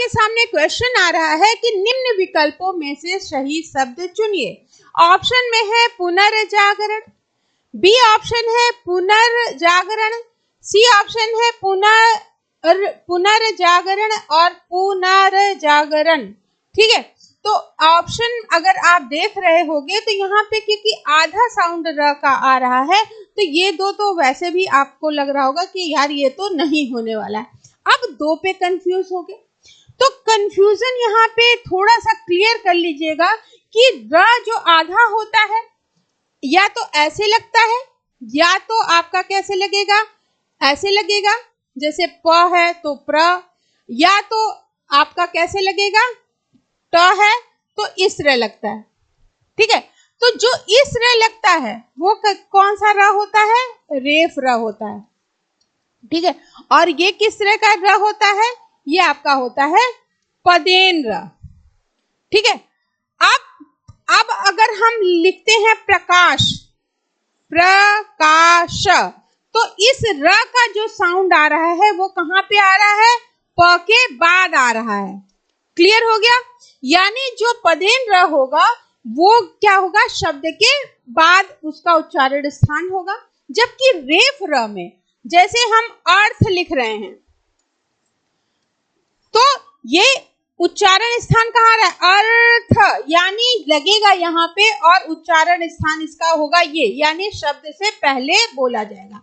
आपके सामने क्वेश्चन आ रहा है कि निम्न विकल्पों में से सही शब्द चुनिए। ऑप्शन में है पुनर्जागरण, बी ऑप्शन है पुनर्जागरण, सी ऑप्शन है पुनर्जागरण और पुनर्जागरण। ठीक है, तो ऑप्शन अगर आप देख रहे होंगे तो यहाँ पे क्योंकि आधा साउंड र का आ रहा है तो ये दो तो वैसे भी आपको लग रहा होगा कि यार ये तो नहीं होने वाला है। अब दो पे कंफ्यूज हो गए, तो कंफ्यूजन यहाँ पे थोड़ा सा क्लियर कर लीजिएगा कि र जो आधा होता है या तो ऐसे लगता है या तो आपका कैसे लगेगा, ऐसे लगेगा जैसे प है तो प्र, या तो आपका कैसे लगेगा ट है तो इस रे लगता है। ठीक है, तो जो इस रे लगता है वो कौन सा र होता है, रेफ र होता है। ठीक है, और ये किस रे का र होता है, ये आपका होता है पदेन र। ठीक है, अब अगर हम लिखते हैं प्रकाश, प्रकाश, तो इस र का जो साउंड आ रहा है वो कहां पे आ रहा है, प के बाद आ रहा है। क्लियर हो गया, यानी जो पदेन र होगा वो क्या होगा, शब्द के बाद उसका उच्चारण स्थान होगा। जबकि रेफ र में जैसे हम अर्थ लिख रहे हैं तो ये उच्चारण स्थान कहाँ रहा है, अर्थ, यानी लगेगा यहाँ पे और उच्चारण स्थान इसका होगा ये, यानी शब्द से पहले बोला जाएगा।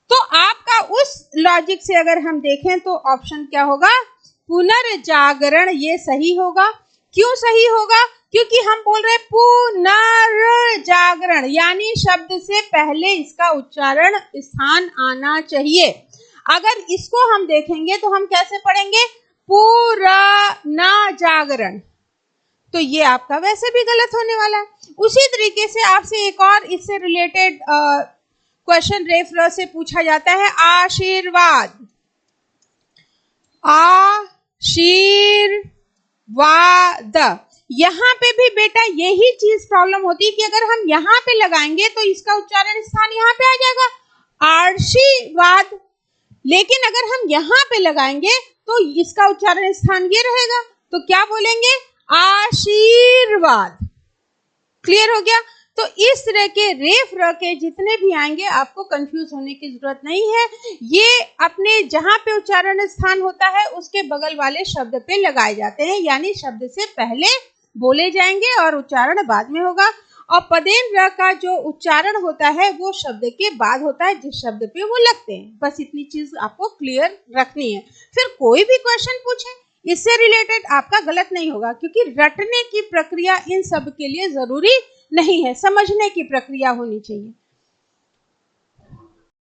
तो आपका उस लॉजिक से अगर हम देखें तो ऑप्शन क्या होगा, पुनर्जागरण, ये सही होगा। क्यों सही होगा, क्योंकि हम बोल रहे पुनर्जागरण, यानी शब्द से पहले इसका उच्चारण स्थान आना चाहिए। अगर इसको हम देखेंगे तो हम कैसे पढ़ेंगे, पुनर्जागरण, तो ये आपका वैसे भी गलत होने वाला है। उसी तरीके से आपसे एक और इससे रिलेटेड क्वेश्चन रेफर से पूछा जाता है, आशीर्वाद, आशीर्वाद, यहाँ पे भी बेटा यही चीज प्रॉब्लम होती है कि अगर हम यहाँ पे लगाएंगे तो इसका उच्चारण स्थान यहाँ पे आ जाएगा आशीर्वाद, लेकिन अगर हम यहाँ पे लगाएंगे तो इसका उच्चारण स्थान ये रहेगा, तो क्या बोलेंगे, आशीर्वाद। क्लियर हो गया, तो इस तरह के रेफ र के जितने भी आएंगे आपको कंफ्यूज होने की जरूरत नहीं है, ये अपने जहां पे उच्चारण स्थान होता है उसके बगल वाले शब्द पे लगाए जाते हैं, यानी शब्द से पहले बोले जाएंगे और उच्चारण बाद में होगा। और पदेन र का जो उच्चारण होता है वो शब्द के बाद होता है जिस शब्द पे वो लगते हैं। बस इतनी चीज आपको क्लियर रखनी है। फिर कोई भी क्वेश्चन पूछे इससे रिलेटेड आपका गलत नहीं होगा, क्योंकि रटने की प्रक्रिया इन सब के लिए जरूरी नहीं है, समझने की प्रक्रिया होनी चाहिए।